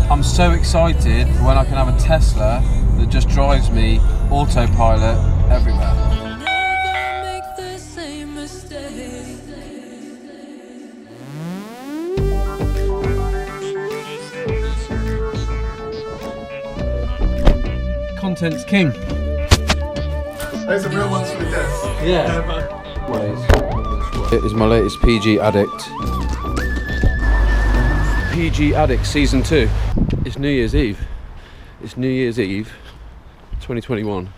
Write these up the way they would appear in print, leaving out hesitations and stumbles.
I'm so excited when I can have a Tesla that just drives me autopilot everywhere. Content's king. Those are real ones for the desk. Yeah. It is my latest PG Addict. PG Addict Season 2. It's New Year's Eve. It's New Year's Eve 2021.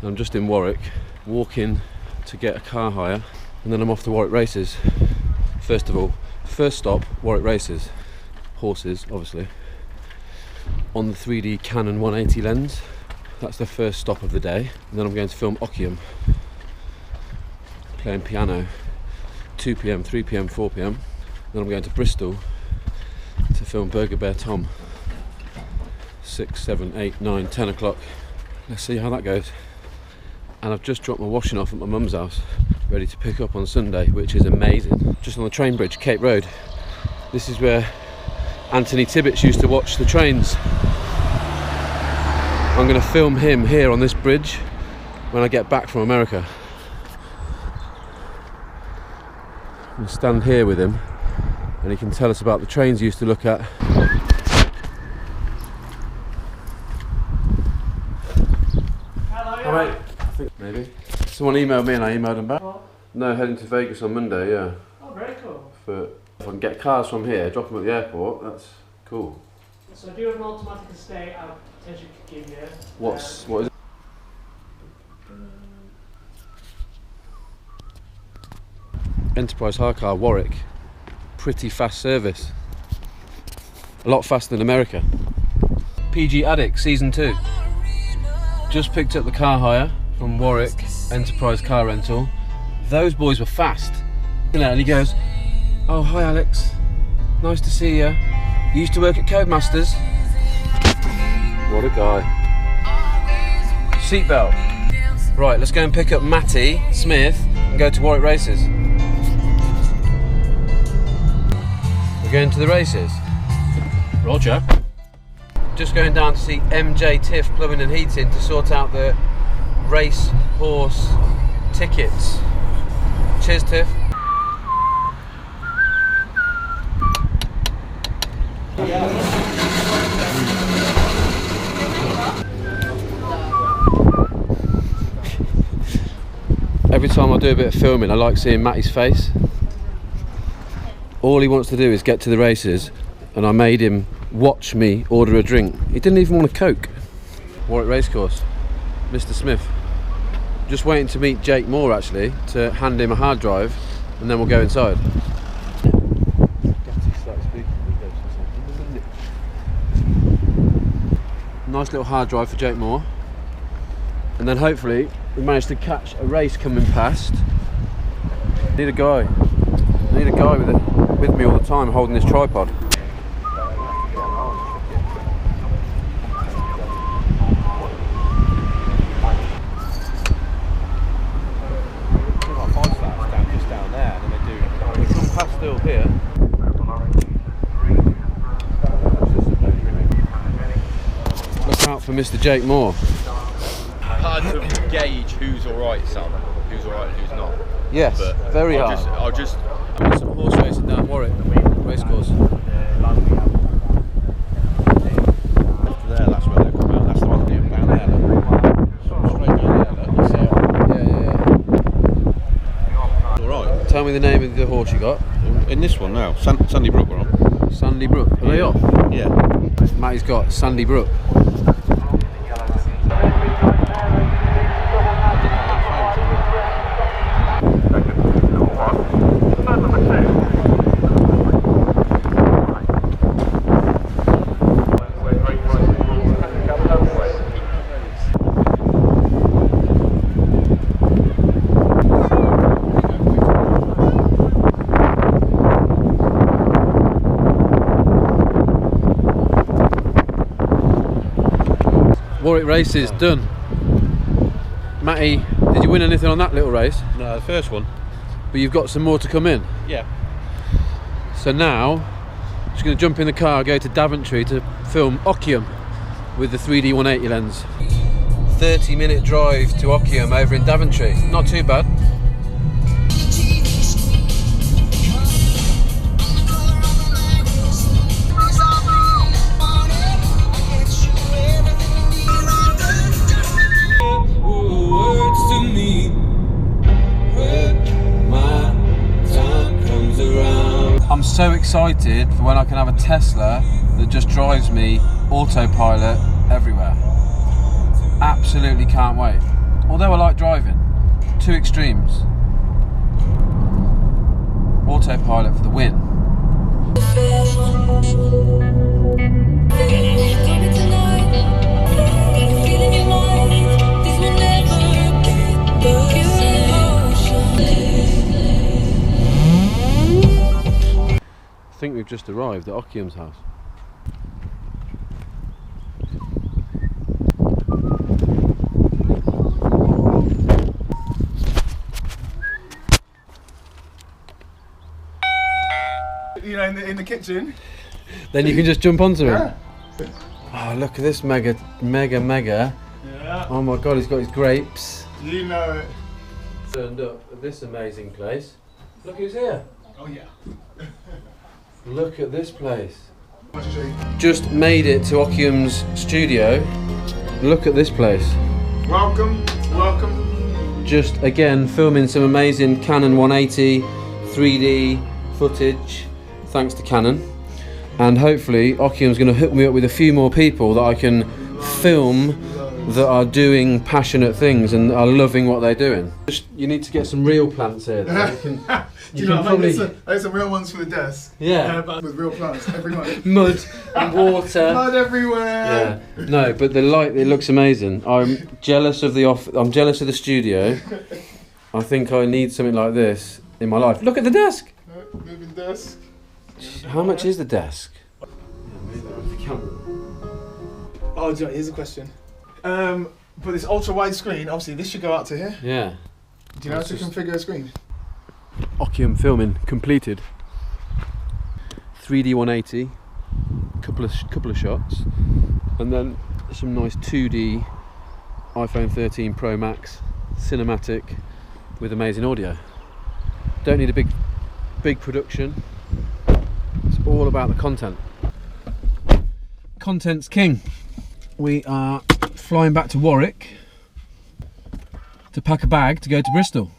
I'm just in Warwick, walking to get a car hire, and then I'm off to Warwick Races. First of all, first stop, Warwick Races. Horses, obviously. On the 3D Canon 180 lens. That's the first stop of the day. And then I'm going to film Okium. Playing piano. 2 PM, 3 PM, 4 PM. Then I'm going to Bristol to film Burger Bear Tom. 6, 7, 8, 9, 10 o'clock. Let's see how that goes. And I've just dropped my washing off at my mum's house, ready to pick up on Sunday, which is amazing. Just on the train bridge, Cape Road. This is where Anthony Tibbetts used to watch the trains. I'm going to film him here on this bridge when I get back from America. We'll stand here with him and he can tell us about the trains he used to look at. Hello, Alright, I think maybe. Someone emailed me and I emailed them back. What? No, heading to Vegas on Monday, yeah. Oh, very cool. If I can get cars from here, drop them at the airport, that's cool. So I do have an automatic estate I potentially could give you. What is it? Enterprise hire car, Warwick. Pretty fast service. A lot faster than America. PG Addict Season 2. Just picked up the car hire from Warwick Enterprise Car Rental. Those boys were fast. And he goes, "Oh, hi Alex. Nice to see you. You used to work at Codemasters." What a guy. Seatbelt. Right, let's go and pick up Matty Smith and go to Warwick Races. We're going to the races. Roger. Just going down to see MJ Tiff Plumbing and Heating to sort out the race horse tickets. Cheers, Tiff. Every time I do a bit of filming, I like seeing Matty's face. All he wants to do is get to the races, and I made him watch me order a drink. He didn't even want a Coke. Warwick Racecourse, Mr. Smith. Just waiting to meet Jake Moore actually, to hand him a hard drive, and then we'll go inside. Nice little hard drive for Jake Moore. And then hopefully we managed to catch a race coming past. Need a guy with me all the time holding this tripod. Still here. Look out for Mr. Jake Moore. Hard to gauge who's alright, Sam. Who's alright and who's not. Yes, but very hard. I'll just. I'm doing some horse racing down Warwick Racecourse. There, that's where they come out. That's the one down there. Look. Straight down there. Look. You see it? Yeah. Alright. Tell me the name of the horse you got. In this one now, Sandy Brook we're on. Sandy Brook. Are they off? Yeah. Matty's got Sandy Brook. Warwick Races done. Matty, did you win anything on that little race? No, the first one. But you've got some more to come in. Yeah. So now, Just going to jump in the car, go to Daventry to film Okium with the 3D 180 lens. 30-minute drive to Okium over in Daventry. Not too bad. I'm so excited for when I can have a Tesla that just drives me autopilot everywhere. Absolutely can't wait. Although I like driving, two extremes. Autopilot for the win. I think we've just arrived at Okium's house. You know, in the kitchen. Then you can just jump onto Yeah. it. Oh, look at this mega. Yeah. Oh my god, he's got his grapes. You know it. Turned up at this amazing place. Look who's here. Oh yeah. Look at this place. I'll show you. Just made it to Okium's studio. Look at this place. Welcome, welcome. Just again filming some amazing Canon 180 3D footage, thanks to Canon. And hopefully Okium's going to hook me up with a few more people that I can film that are doing passionate things and are loving what they're doing. Just, you need to get some real plants here. Though. Do you know, there's some real ones for the desk. Yeah. But with real plants every month. Mud and water. Mud everywhere. Yeah. No, but the light, it looks amazing. I'm jealous of the I'm jealous of the studio. I think I need something like this in my life. Look at the desk. Moving desk. How much is the desk? Oh, Joe, here's a question. For this ultra wide screen, obviously this should go out to here. Yeah. Do you know how to configure a screen? Okium filming completed. 3D 180, couple of shots, and then some nice 2D iPhone 13 Pro Max cinematic with amazing audio. Don't need a big production. It's all about the content. Content's king. We are flying back to Warwick to pack a bag to go to Bristol.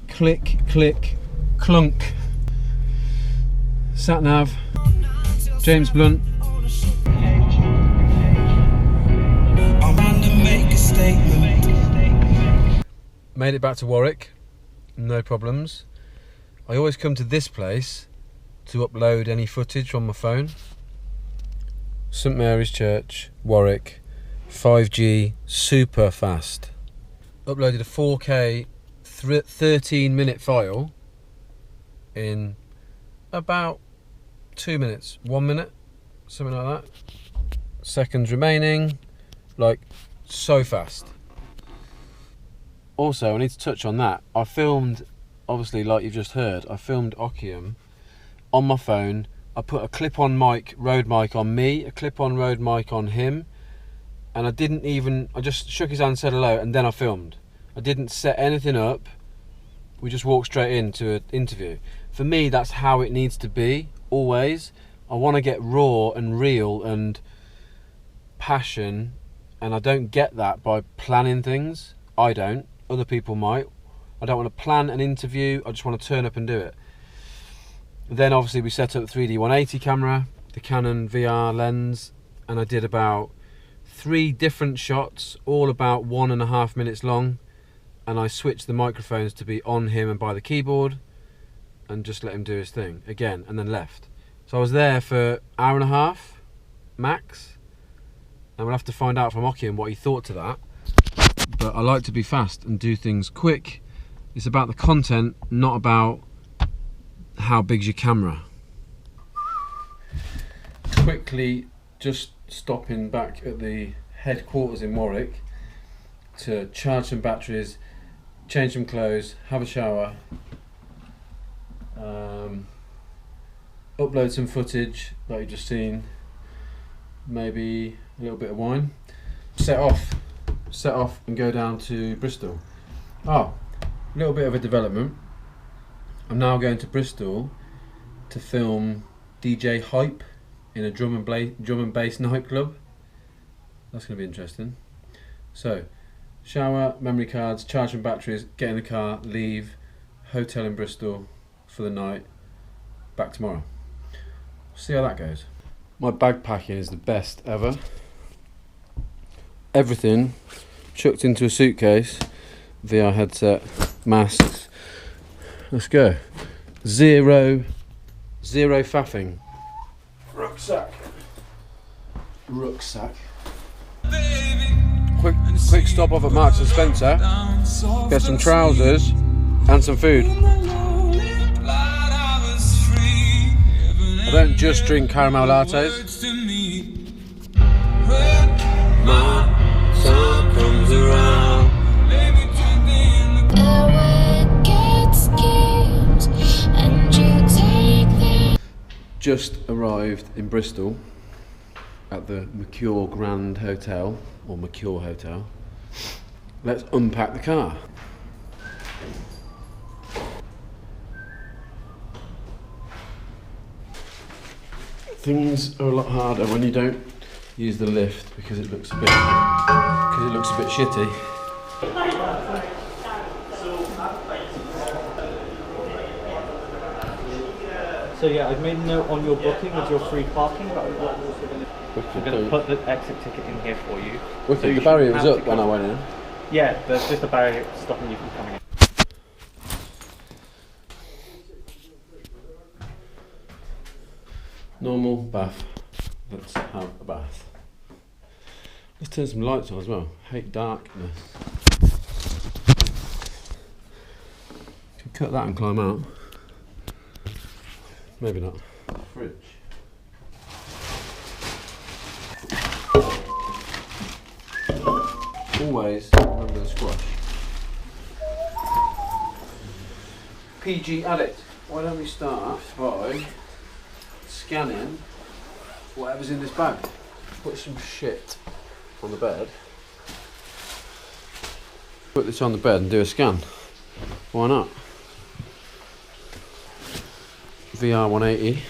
Click, click, clunk. Sat nav. James Blunt. Made it back to Warwick, no problems. I always come to this place to upload any footage on my phone. St Mary's Church, Warwick, 5G, super fast. Uploaded a 4K 13-minute file in about 2 minutes, 1 minute, something like that. Seconds remaining, like so fast. Also, I need to touch on that. I filmed, obviously, like you've just heard, I filmed Okium on my phone. I put a clip-on mic, Rode mic on me, a clip-on Rode mic on him, and I just shook his hand and said hello, and then I filmed. I didn't set anything up. We just walked straight into an interview. For me, that's how it needs to be, always. I want to get raw and real and passion, and I don't get that by planning things. I don't. Other people might. I don't want to plan an interview. I just want to turn up and do it. Then obviously we set up the 3D 180 camera, the Canon VR lens, and I did about 3 different shots, all about 1.5 minutes long, and I switched the microphones to be on him and by the keyboard, and just let him do his thing again, and then left. So I was there for an hour and a half max, and we'll have to find out from Okium what he thought to that. But I like to be fast and do things quick. It's about the content, not about how big's your camera. Quickly just stopping back at the headquarters in Warwick to charge some batteries, change some clothes, have a shower, upload some footage like you've just seen, maybe a little bit of wine, set off and go down to Bristol. A little bit of a development. I'm now going to Bristol to film DJ Hype in a drum and bass nightclub. That's going to be interesting. So, shower, memory cards, charge some batteries, get in the car, leave, hotel in Bristol for the night, back tomorrow. See how that goes. My bag packing is the best ever. Everything chucked into a suitcase, VR headset, masks. Let's go. Zero faffing. Rucksack. Quick stop off at Marks and Spencer. Get some trousers and some food. I don't just drink caramel lattes. My sun comes around. Just arrived in Bristol at the Mercure Grand Hotel, or Mercure Hotel. Let's unpack the car. Things are a lot harder when you don't use the lift because it looks a bit shitty. So yeah, I've made a note on your booking with your free parking, but we're going to put the exit ticket in here for you. So the barrier was up when I went in. Yeah, there's just a barrier stopping you from coming in. Normal bath. Let's have a bath. Let's turn some lights on as well. Hate darkness. Can cut that and climb out. Maybe not. Fridge. Always remember the squash. PG Addict. Why don't we start by scanning whatever's in this bag? Put some shit on the bed. Put this on the bed and do a scan. Why not? VR 180.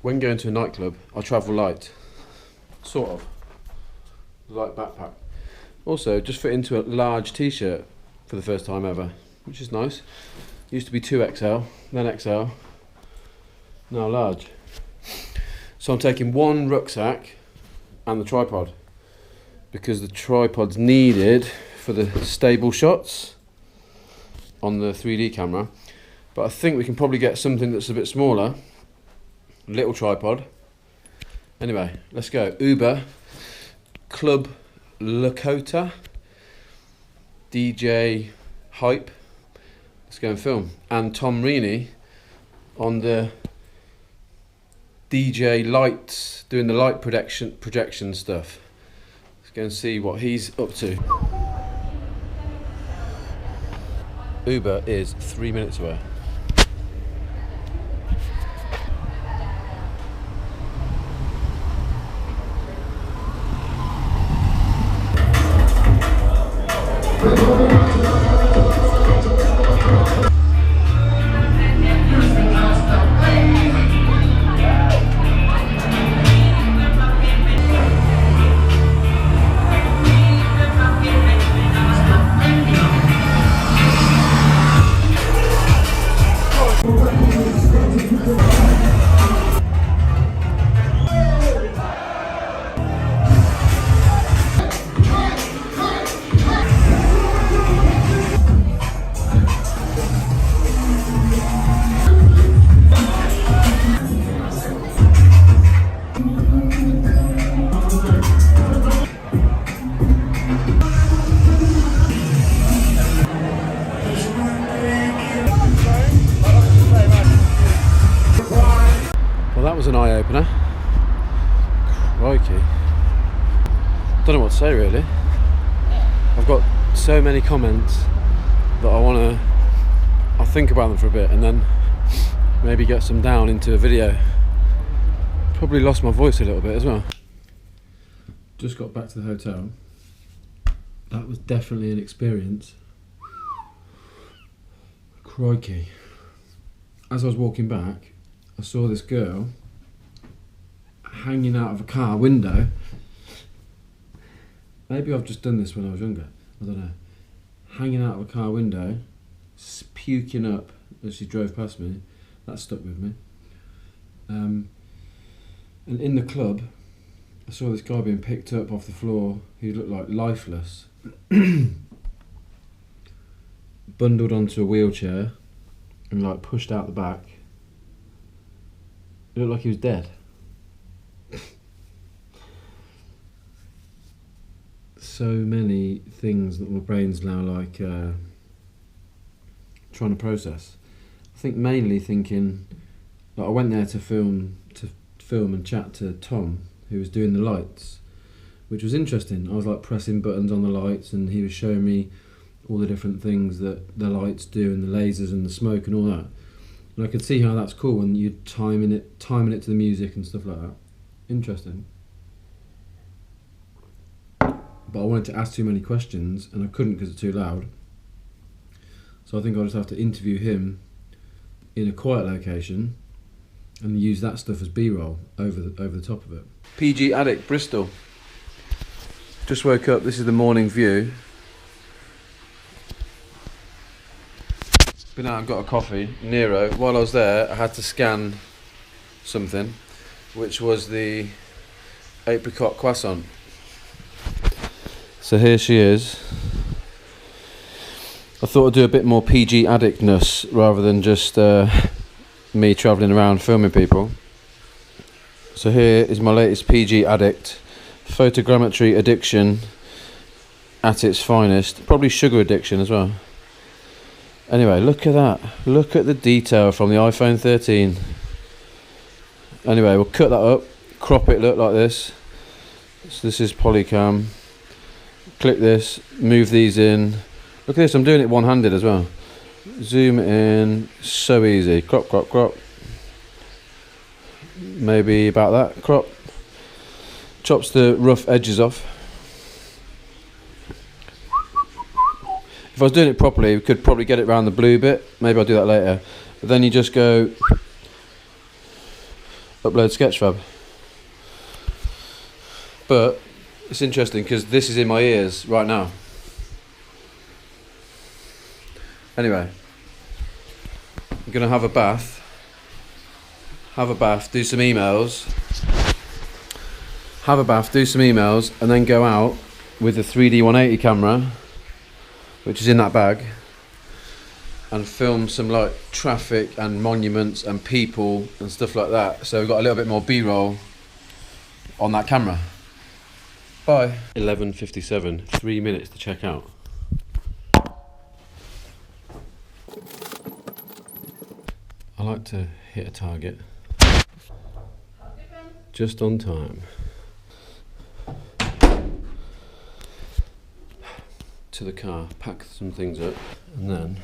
When going to a nightclub, I travel light. Sort of. Light backpack. Also, just fit into a large t-shirt for the first time ever, which is nice. Used to be 2XL, then XL, now large. So I'm taking one rucksack and the tripod, because the tripod's needed for the stable shots on the 3D camera. But I think we can probably get something that's a bit smaller. Little tripod. Anyway, let's go. Uber, Club Lakota, DJ Hype. Let's go and film. And Tom Reaney on the DJ lights, doing the light projection stuff. Let's go and see what he's up to. Uber is 3 minutes away. was an eye-opener. Crikey. Don't know what to say really. I've got so many comments that I'll think about them for a bit and then maybe get some down into a video. Probably lost my voice a little bit as well. Just got back to the hotel. That was definitely an experience. Crikey. As I was walking back, I saw this girl hanging out of a car window. Maybe I've just done this when I was younger, I don't know. Hanging out of a car window, puking up as she drove past me. That stuck with me. And in the club, I saw this guy being picked up off the floor. He looked like lifeless. Bundled onto a wheelchair and like pushed out the back. It looked like he was dead. So many things that my brain's now like trying to process. I think mainly thinking, like I went there to film and chat to Tom, who was doing the lights, which was interesting. I was like pressing buttons on the lights and he was showing me all the different things that the lights do and the lasers and the smoke and all that. And I could see how that's cool when you're timing it to the music and stuff like that. Interesting. But I wanted to ask too many questions and I couldn't because it's too loud. So I think I'll just have to interview him in a quiet location and use that stuff as B-roll over the top of it. PG Addict, Bristol. Just woke up, this is the morning view. Been out and got a coffee, Nero. While I was there, I had to scan something, which was the apricot croissant. So here she is. I thought I'd do a bit more PG Addictness rather than just me travelling around filming people. So here is my latest PG Addict. Photogrammetry addiction at its finest. Probably sugar addiction as well. Anyway, look at that. Look at the detail from the iPhone 13. Anyway, we'll cut that up, crop it, look like this. So this is Polycam. Click this, move these in. Look at this, I'm doing it one-handed as well. Zoom in, so easy. Crop, crop, crop. Maybe about that, crop. Chops the rough edges off. If I was doing it properly, we could probably get it around the blue bit. Maybe I'll do that later. But then you just go upload Sketchfab. But it's interesting because this is in my ears right now. Anyway, I'm gonna have a bath, do some emails, and then go out with the 3D 180 camera, which is in that bag, and film some like traffic and monuments and people and stuff like that. So we've got a little bit more B-roll on that camera. Bye. 11:57, 3 minutes to check out. I like to hit a target just on time. To the car, pack some things up, and then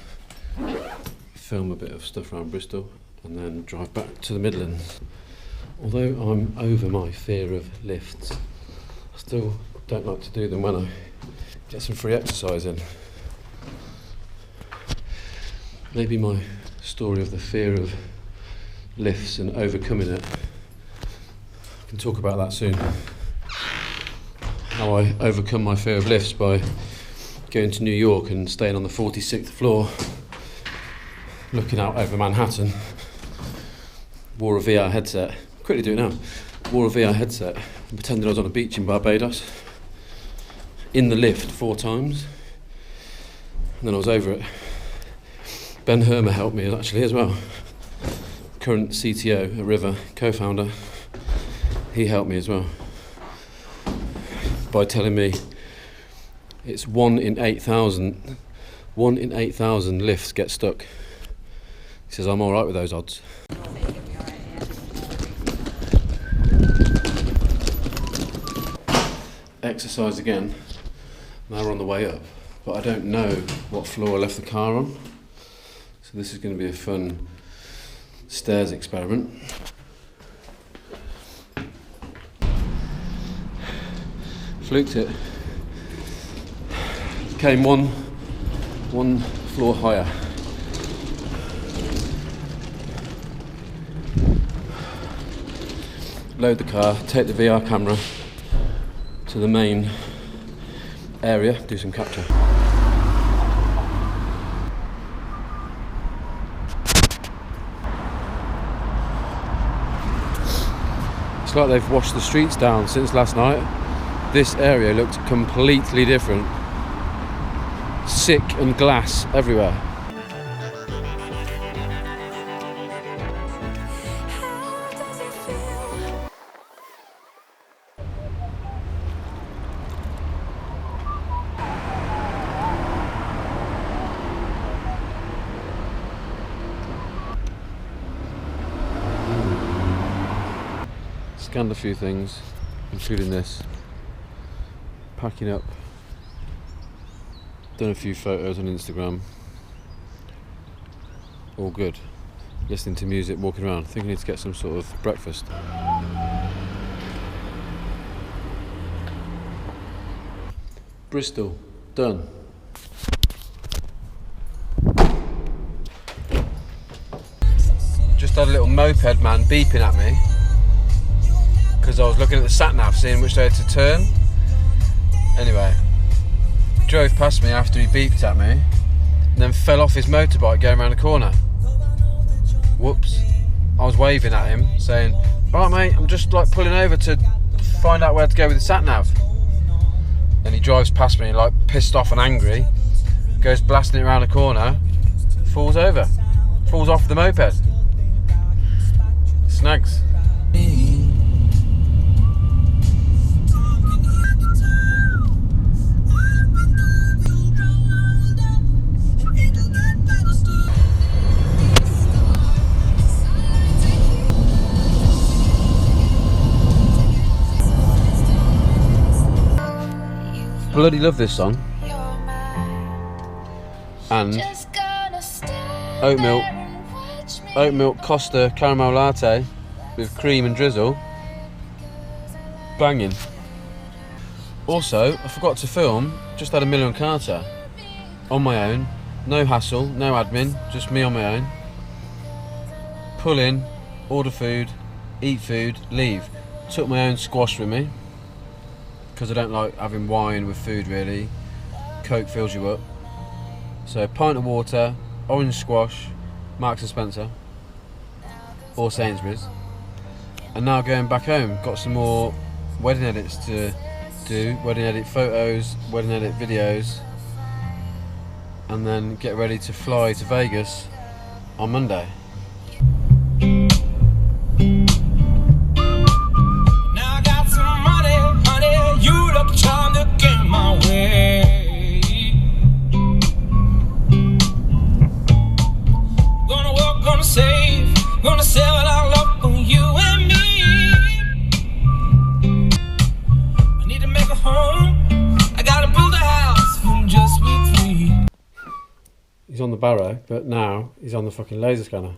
film a bit of stuff around Bristol, and then drive back to the Midlands. Although I'm over my fear of lifts, I still don't like to do them when I get some free exercise in. Maybe my story of the fear of lifts and overcoming it, I can talk about that soon. How I overcome my fear of lifts by going to New York and staying on the 46th floor, looking out over Manhattan. Wore a VR headset. Quickly do it now. Wore a VR headset and pretended I was on a beach in Barbados. In the lift 4 times. And then I was over it. Ben Hermer helped me actually as well. Current CTO at River, co-founder. He helped me as well. By telling me it's 1 in 8,000 lifts get stuck. He says I'm alright with those odds. exercise again. Now we're on the way up, but I don't know what floor I left the car on. So this is going to be a fun stairs experiment. Fluked it. Came one floor higher. Load the car, take the VR camera to the main area, do some capture. It's like they've washed the streets down since last night. This area looked completely different. Sick and glass everywhere. Scanned a few things, including this. Packing up. Done a few photos on Instagram. All good. Listening to music, walking around. Think I need to get some sort of breakfast. Bristol, done. Just had a little moped man beeping at me because I was looking at the sat nav, seeing which way to turn. Anyway, drove past me after he beeped at me, and then fell off his motorbike going around the corner. Whoops. I was waving at him, saying, "Alright mate, I'm just like pulling over to find out where to go with the sat nav." Then he drives past me, like pissed off and angry, goes blasting it around the corner, falls over, falls off the moped. Snags. Bloody love this song. And oat milk Costa caramel latte with cream and drizzle. Banging. Also, I forgot to film, just had a Miller & Carter on my own. No hassle, no admin, just me on my own. Pull in, order food, eat food, leave. Took my own squash with me, because I don't like having wine with food really. Coke fills you up. So a pint of water, orange squash, Marks and Spencer, or Sainsbury's. And now going back home, got some more wedding edits to do, wedding edit photos, wedding edit videos, and then get ready to fly to Vegas on Monday. He's on the Barrow, but now he's on the fucking laser scanner.